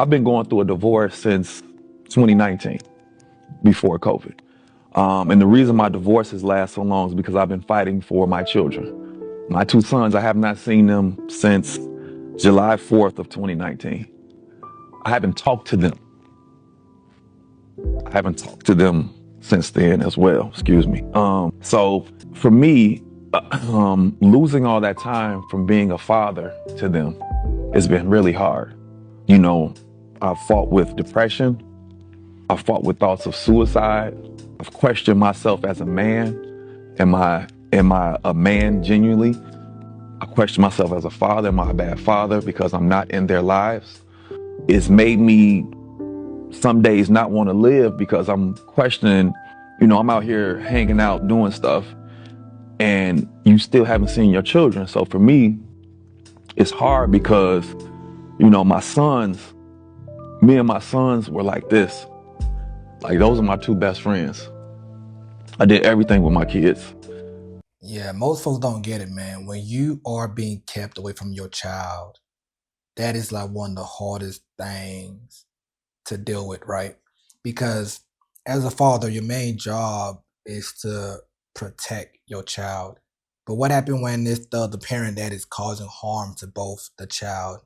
I've been going through a divorce since 2019, before COVID. And the reason my divorces last so long is because I've been fighting for my children. My two sons, I have not seen them since July 4th of 2019. I haven't talked to them. I haven't talked to them since then as well, excuse me. So for me, losing all that time from being a father to them has been really hard. You know, I've fought with depression. I've fought with thoughts of suicide. I've questioned myself as a man. Am I a man genuinely? I question myself as a father. Am I a bad father because I'm not in their lives? It's made me some days not want to live because I'm questioning, I'm out here hanging out, doing stuff, and you still haven't seen your children. So for me, it's hard because, my sons, me and my sons were like this. Like, those are my two best friends. I did everything with my kids. Yeah, most folks don't get it, man. When you are being kept away from your child, that is like one of the hardest things to deal with, right? Because as a father, your main job is to protect your child. But what happened when it's the other parent that is causing harm to both the child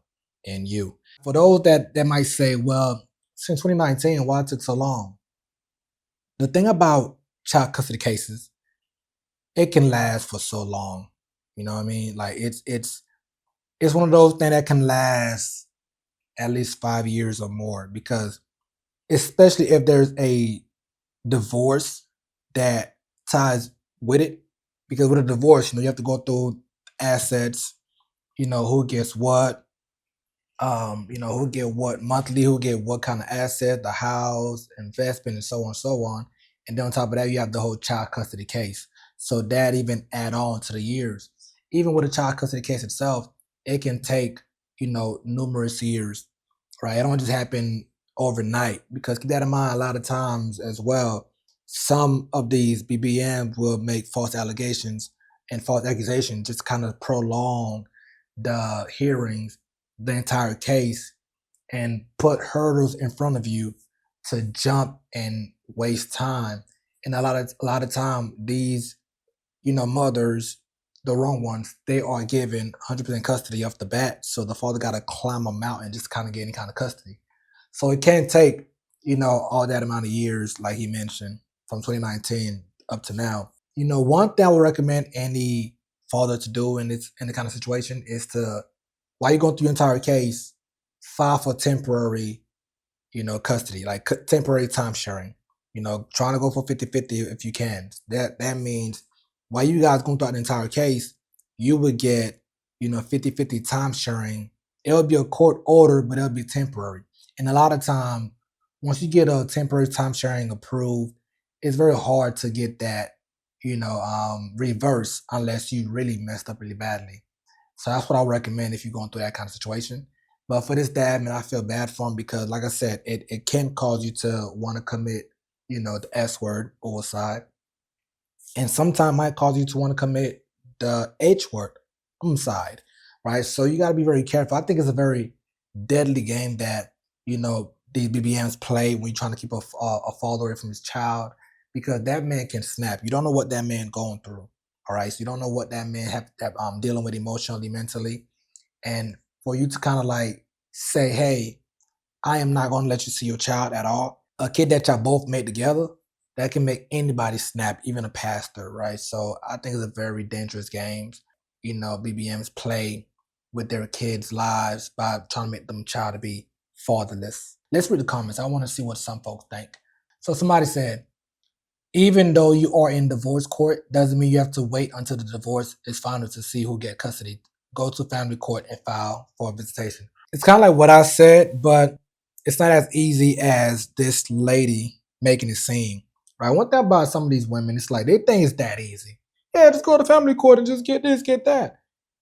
and you? For those that might say, well, since 2019, why it took so long? The thing about child custody cases, it can last for so long. You know what I mean? Like it's one of those things that can last at least 5 years or more because especially if there's a divorce that ties with it. Because with a divorce, you have to go through assets, who gets what, who get what monthly, who get what kind of asset, the house, investment, and so on and so on. And then on top of that, you have the whole child custody case. So that even add on to the years. Even with a child custody case itself, it can take, numerous years, right? It don't just happen overnight because keep that in mind, a lot of times as well, some of these BBMs will make false allegations and false accusations just kind of prolong the hearings, the entire case, and put hurdles in front of you to jump and waste time. And a lot of time, these mothers, the wrong ones, they are given 100% custody off the bat. So the father got to climb a mountain just kind of get any kind of custody. So it can't take all that amount of years, like he mentioned, from 2019 up to now. One thing I would recommend any father to do in the kind of situation is to, while you're going through your entire case, file for temporary, custody, like temporary time sharing. Trying to go for 50-50 if you can. That means while you guys going throughout the entire case, you would get, 50-50 time sharing. It'll be a court order, but it'll be temporary. And a lot of time, once you get a temporary time sharing approved, it's very hard to get that, reverse unless you really messed up really badly. So that's what I would recommend if you're going through that kind of situation. But for this dad, man, I feel bad for him because, like I said, it can cause you to want to commit, the S word, suicide, and sometimes might cause you to want to commit the H word, homicide, right? So you got to be very careful. I think it's a very deadly game that these BBMs play when you're trying to keep a father away from his child because that man can snap. You don't know what that man going through, all right? So you don't know what that man have dealing with emotionally, mentally, and for you to kind of like say, hey, I am not going to let you see your child at all. A kid that y'all both made together, that can make anybody snap, even a pastor, right? So I think it's a very dangerous game. BBMs play with their kids' lives by trying to make them child to be fatherless. Let's read the comments. I want to see what some folks think. So somebody said, even though you are in divorce court, doesn't mean you have to wait until the divorce is final to see who get custody. Go to family court and file for a visitation. It's kind of like what I said, but it's not as easy as this lady making it seem. Right? One thing about some of these women, it's like they think it's that easy. Yeah, just go to family court and just get this, get that.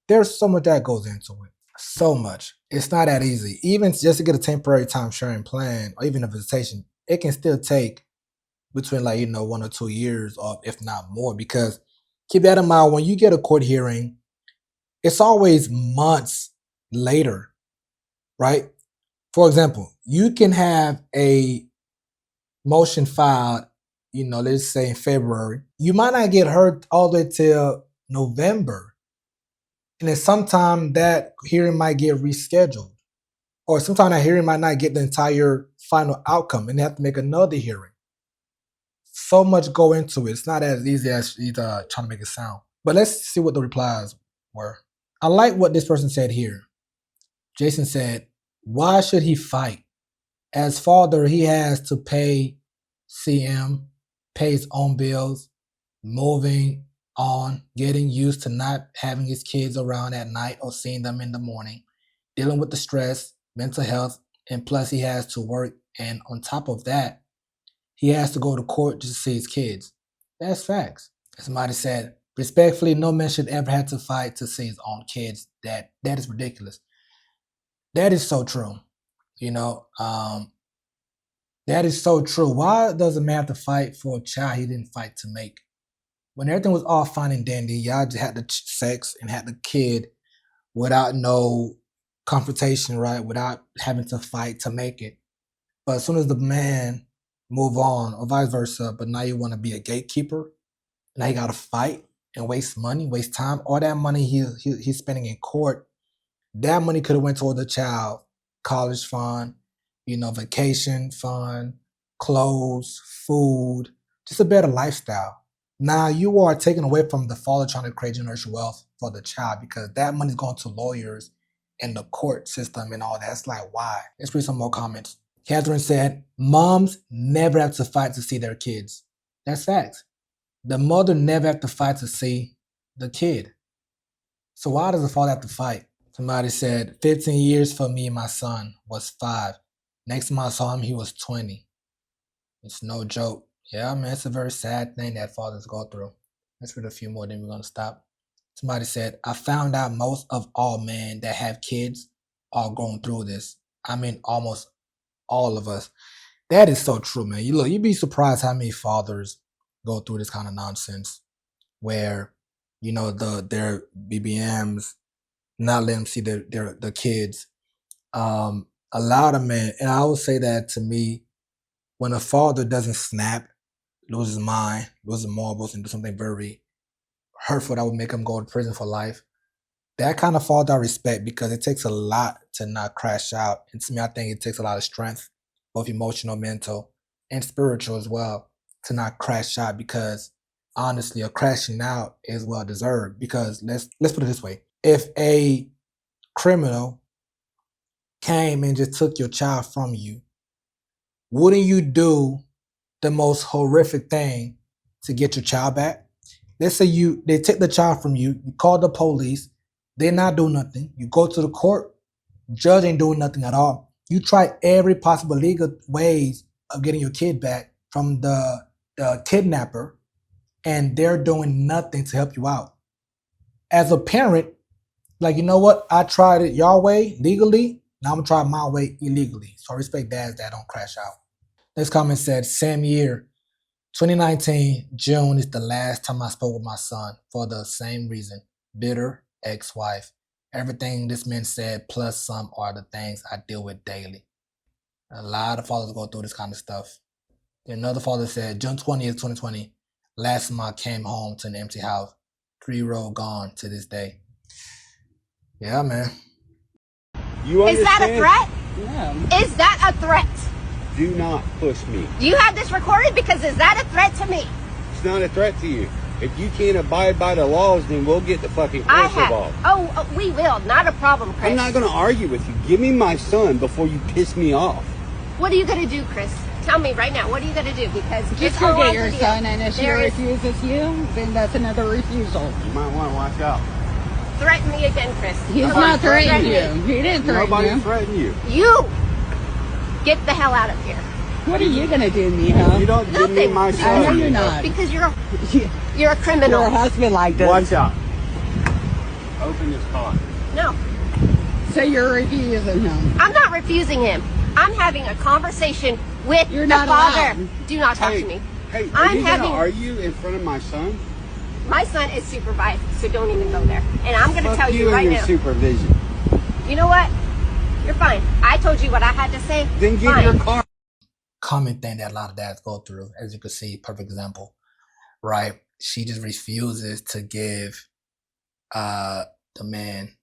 There's so much that goes into it. So much. It's not that easy. Even just to get a temporary time sharing plan or even a visitation, it can still take between 1 or 2 years or if not more. Because keep that in mind, when you get a court hearing, it's always months later, right? For example, you can have a motion filed, let's say in February. You might not get heard all the way till November. And then sometime that hearing might get rescheduled. Or sometimes that hearing might not get the entire final outcome and they have to make another hearing. So much go into it. It's not as easy as trying to make it sound. But let's see what the replies were. I like what this person said here. Jason said, why should he fight? As father, he has to pay CM, pay his own bills, moving on, getting used to not having his kids around at night or seeing them in the morning, dealing with the stress, mental health, and plus he has to work. And on top of that, he has to go to court just to see his kids. That's facts. Somebody said, respectfully, no man should ever have to fight to see his own kids. That is ridiculous. That is so true. That is so true. Why does a man have to fight for a child he didn't fight to make? When everything was all fine and dandy, y'all just had the sex and had the kid without no confrontation, right? Without having to fight to make it. But as soon as the man move on, or vice versa, but now you want to be a gatekeeper, now you got to fight and waste money, waste time. All that money he's spending in court, that money could have went toward the child, college fund, vacation fund, clothes, food, just a better lifestyle. Now you are taking away from the father trying to create generational wealth for the child because that money's going to lawyers and the court system and all that. It's like, why? Let's read some more comments. Catherine said, moms never have to fight to see their kids. That's facts. The mother never have to fight to see the kid. So why does the father have to fight? Somebody said, 15 years for me and my son was 5. Next time I saw him, he was 20. It's no joke. Yeah, man, it's a very sad thing that fathers go through. Let's read a few more, then we're going to stop. Somebody said, I found out most of all men that have kids are going through this. I mean, almost all of us. That is so true, man. You'd be surprised how many fathers go through this kind of nonsense where, their BBMs, not letting them see their kids. A lot of men, and I would say that to me, when a father doesn't snap, lose his mind, lose his marbles, and do something very hurtful that would make him go to prison for life, that kind of father I respect because it takes a lot to not crash out. And to me, I think it takes a lot of strength, both emotional, mental, and spiritual as well, to not crash out because honestly, a crashing out is well deserved. Because let's put it this way. If a criminal came and just took your child from you, wouldn't you do the most horrific thing to get your child back? Let's say they take the child from you, you call the police, they're not doing nothing. You go to the court, judge ain't doing nothing at all. You try every possible legal ways of getting your kid back from the kidnapper, and they're doing nothing to help you out. As a parent, like, you know what? I tried it your way legally. Now I'm going to try my way illegally. So I respect dads that don't crash out. This comment said, same year, 2019, June is the last time I spoke with my son for the same reason. Bitter ex-wife. Everything this man said plus some are the things I deal with daily. A lot of fathers go through this kind of stuff. Another father said, June 20th, 2020, last time I came home to an empty house. 3-year-old gone to this day. Yeah, man. Is that a threat? No. Is that a threat? Do not push me. Do you have this recorded? Because is that a threat to me? It's not a threat to you. If you can't abide by the laws, then we'll get the fucking force involved. Oh, we will. Not a problem, Chris. I'm not going to argue with you. Give me my son before you piss me off. What are you going to do, Chris? Tell me right now. What are you going to do? Because just go get your son, and if he refuses you, then that's another refusal. You might want to watch out. Threaten me again, Chris. He's not threatening you. He didn't threaten you. Nobody threatened you. You get the hell out of here. What are you gonna do, Mijo? You don't give me my son. I know you're not. Because you're a criminal. Your husband like this. Watch out. Open this car. No. So you're refusing him. I'm not refusing him. I'm having a conversation with You're the not father. allowed. Do not talk to me. Hey, I'm you having. gonna argue in front of my son? My son is supervised, so don't even go there. And I'm going to tell you right and now. your supervision. You know what? You're fine. I told you what I had to say. Then give Fine. your car. Common thing that a lot of dads go through, as you can see, perfect example, right? She just refuses to give the man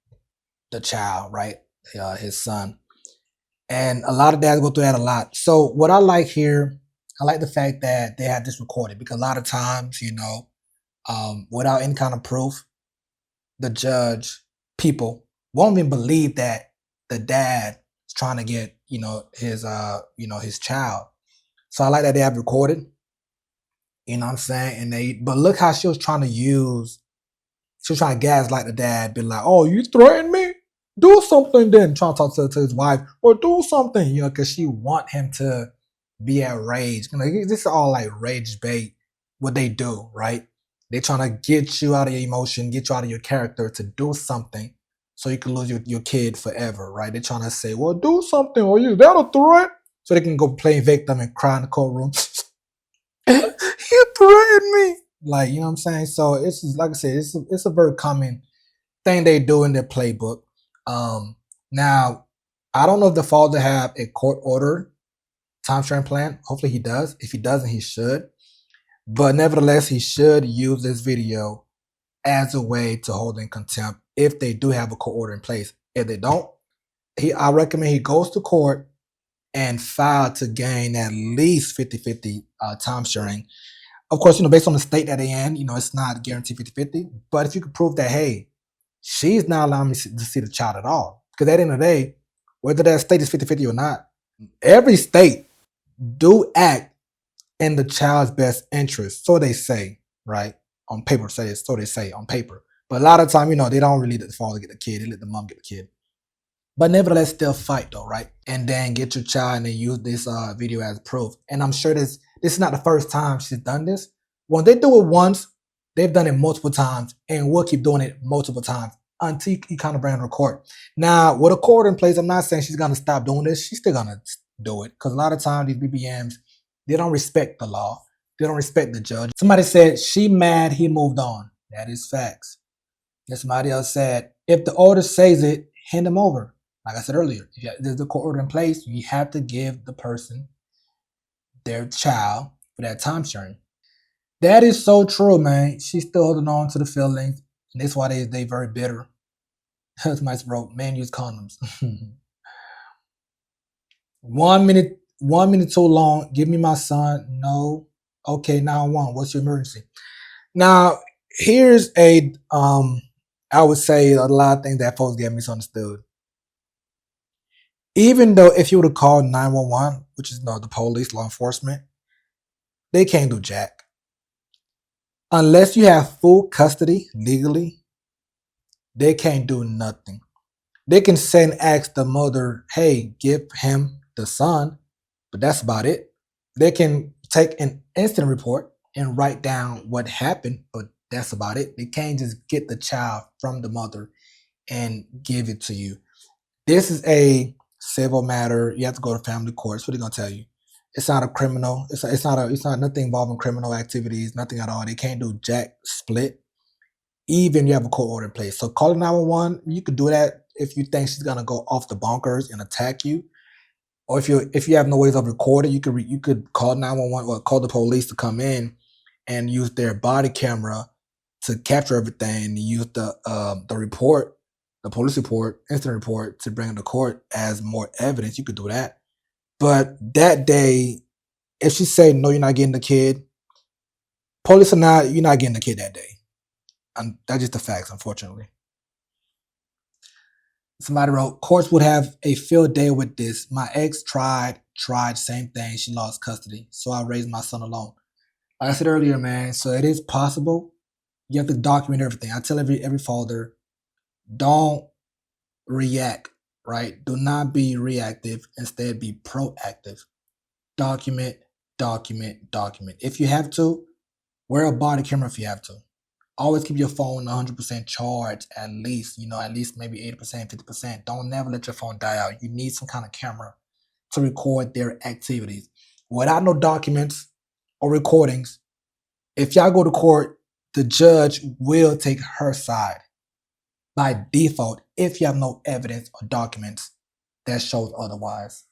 the child, right? His son. And a lot of dads go through that a lot. So what I like here, I like the fact that they have this recorded, because a lot of times, you know, without any kind of proof, the judge, people won't even believe that the dad is trying to get, his child. So I like that they have recorded, you know what I'm saying? But look how she was trying to gaslight the dad, be like, oh, you threatened me? Do something then. Trying to talk to his wife, or do something, because she want him to be outraged. This is all like rage bait, what they do, right? They're trying to get you out of your emotion, get you out of your character to do something so you can lose your kid forever, right? They're trying to say, well, do something, or is that a threat? So they can go play victim and cry in the courtroom. You threatened me. Like, you know what I'm saying? So it's like I said, it's a very common thing they do in their playbook. Now, I don't know if the father have a court order time sharing plan. Hopefully he does. If he doesn't, he should. But nevertheless, he should use this video as a way to hold in contempt if they do have a court order in place. If they don't, I recommend he goes to court and file to gain at least 50-50 time sharing. Of course, based on the state that they're in, it's not guaranteed 50-50. But if you could prove that, hey, she's not allowing me to see the child at all. Because at the end of the day, whether that state is 50-50 or not, every state do act in the child's best interest. So they say, right? On paper, so they say on paper. But a lot of time, they don't really let the father get the kid. They let the mom get the kid. But nevertheless, still fight though, right? And then get your child and then use this video as proof. And I'm sure this is not the first time she's done this. When they do it once, they've done it multiple times, and we'll keep doing it multiple times until you kind of bring her to court. Now, with a court in place, I'm not saying she's gonna stop doing this. She's still gonna do it, because a lot of times these BBMs, they don't respect the law. They don't respect the judge. Somebody said she mad, he moved on. That is facts. And somebody else said, if the order says it, hand them over. Like I said earlier, if there's a court order in place, you have to give the person their child for that time sharing. That is so true, man. She's still holding on to the feelings, and that's why they very bitter. Somebody wrote, man, use condoms. 1 minute too long. Give me my son. No. Okay, 911. What's your emergency? Now, here's I would say a lot of things that folks get misunderstood. Even though if you were to call 911, which is the police, law enforcement, they can't do jack. Unless you have full custody legally, they can't do nothing. They can ask the mother, hey, give him the son, but that's about it. They can take an incident report and write down what happened, but that's about it. They can't just get the child from the mother and give it to you. This is a civil matter. You have to go to family courts. What are they gonna tell you? It's not a criminal. It's not nothing involving criminal activities. Nothing at all. They can't do jack split. Even you have a court order in place. So calling 911, you could do that if you think she's gonna go off the bonkers and attack you, or if you have no ways of recording, you could call 911 or call the police to come in and use their body camera to capture everything, and use the report, the police report, incident report, to bring to court as more evidence. You could do that. But that day, if she say no, you're not getting the kid, police or not, you're not getting the kid that day. And that's just the facts, unfortunately. Somebody wrote, courts would have a field day with this. My ex tried same thing. She lost custody. So I raised my son alone. Like I said earlier, man, so it is possible. You have to document everything. I tell every father, don't react, right? Do not be reactive. Instead, be proactive. Document. If you have to, wear a body camera if you have to. Always keep your phone 100% charged, at least maybe 80%, 50%. Don't never let your phone die out. You need some kind of camera to record their activities. Without no documents or recordings, if y'all go to court, the judge will take her side by default if you have no evidence or documents that shows otherwise.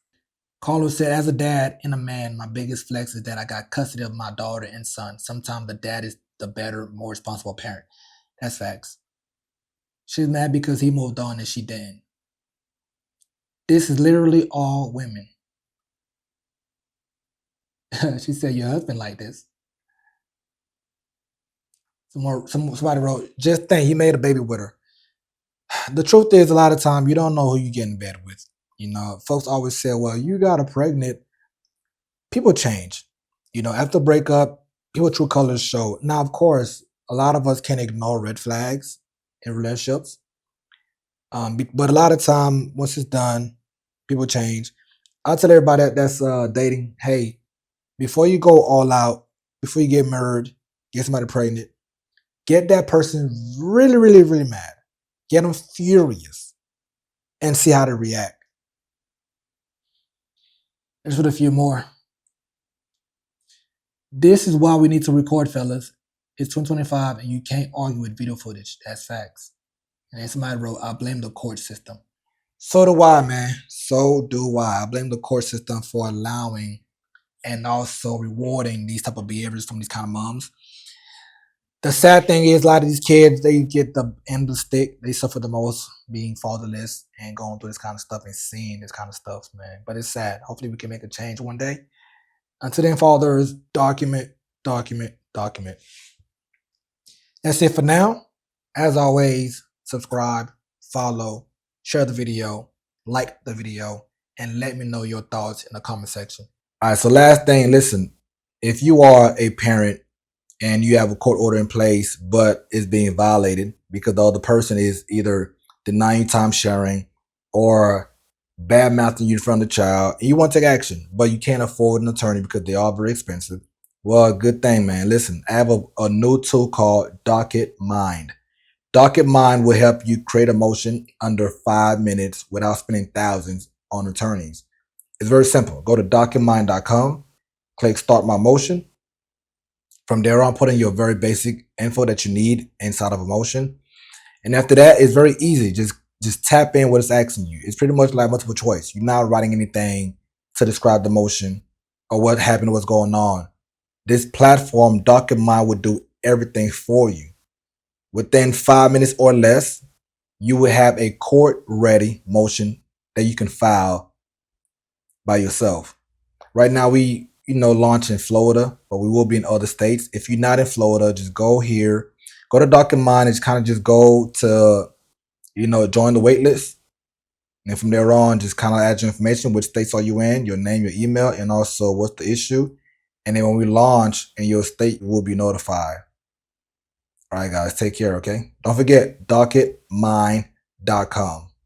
Carlos said, as a dad and a man, my biggest flex is that I got custody of my daughter and son. Sometimes the dad is the better, more responsible parent. That's facts. She's mad because he moved on and she didn't. This is literally all women. She said, your husband like this. Somebody wrote, just think, he made a baby with her. The truth is, a lot of time, you don't know who you get in bed with. You know, folks always say, well, you got a pregnant. People change. You know, after breakup, people true colors show. Now, of course, a lot of us can ignore red flags in relationships. But a lot of time, once it's done, people change. I'll tell everybody that's dating, hey, before you go all out, before you get married, get somebody pregnant, get that person really, really, really mad. Get them furious and see how they react. There's with a few more. This is why we need to record, fellas. It's 2025 and you can't argue with video footage. That's facts. And then somebody wrote, I blame the court system. So do I, man. So do I. I blame the court system for allowing and also rewarding these type of behaviors from these kind of moms. The sad thing is, a lot of these kids, they get the end of the stick. They suffer the most being fatherless and going through this kind of stuff and seeing this kind of stuff, man. But it's sad. Hopefully we can make a change one day. Until then, fathers, document, document, document. That's it for now. As always, subscribe, follow, share the video, like the video, and let me know your thoughts in the comment section. All right, so last thing, listen, if you are a parent and you have a court order in place, but it's being violated because the other person is either denying time sharing or bad mouthing you in front of the child, and you want to take action, but you can't afford an attorney because they are very expensive. Well, good thing, man. Listen, I have a new tool called Docket Mind. Docket Mind will help you create a motion under 5 minutes without spending thousands on attorneys. It's very simple. Go to docketmind.com, click Start My Motion. From there on, put in your very basic info that you need inside of a motion. And after that, it's very easy. Just tap in what it's asking you. It's pretty much like multiple choice. You're not writing anything to describe the motion or what happened, what's going on. This platform, Docket Mind, will do everything for you. Within 5 minutes or less, you will have a court-ready motion that you can file by yourself. Right now, we launch in Florida, but we will be in other states. If you're not in Florida, just go here, go to Docket Mind, and kind of just go to join the wait list. And from there on, just kind of add your information, which states are you in, your name, your email, and also what's the issue. And then when we launch in your state, you will be notified. All right, guys, take care, okay? Don't forget, docketmind.com.